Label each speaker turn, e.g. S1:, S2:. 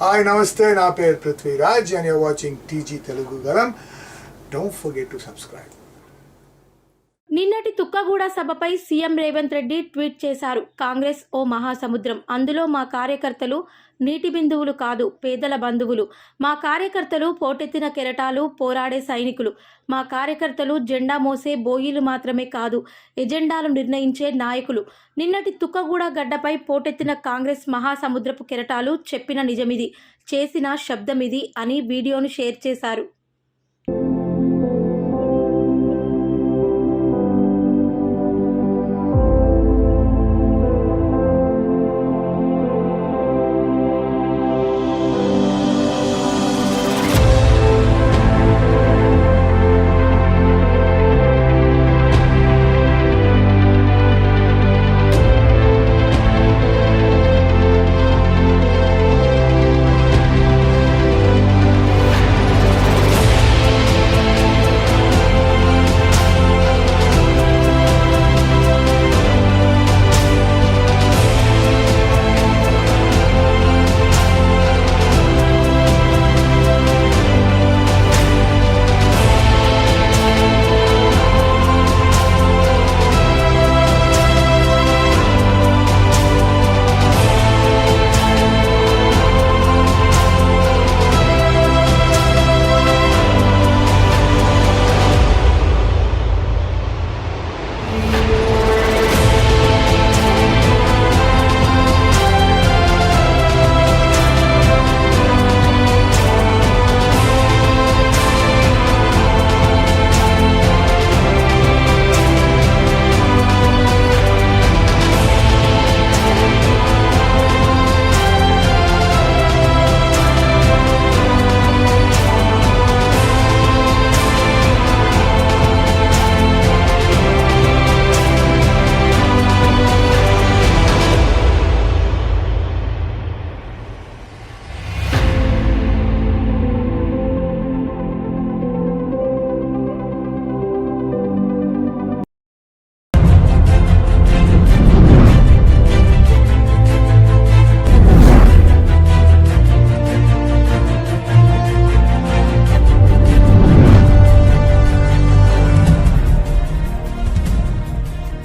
S1: Hi నమస్తే, నా పేరు Prithviraj and you're watching TG Telugu Galam. Don't forget to subscribe.
S2: నిన్నటి తుక్కగూడ సభపై సీఎం రేవంత్ రెడ్డి ట్వీట్ చేశారు. కాంగ్రెస్ ఓ మహాసముద్రం, అందులో మా కార్యకర్తలు నీటి బిందువులు కాదు, పేదల బంధువులు. మా కార్యకర్తలు పోటెత్తిన కెరటాలు, పోరాడే సైనికులు. మా కార్యకర్తలు జెండా మోసే బోయిలు మాత్రమే కాదు, ఎజెండాలు నిర్ణయించే నాయకులు. నిన్నటి తుక్కగూడ గడ్డపై పోటెత్తిన కాంగ్రెస్ మహాసముద్రపు కెరటాలు చెప్పిన నిజమిది, చేసిన శబ్దమిది అని వీడియోను షేర్ చేశారు.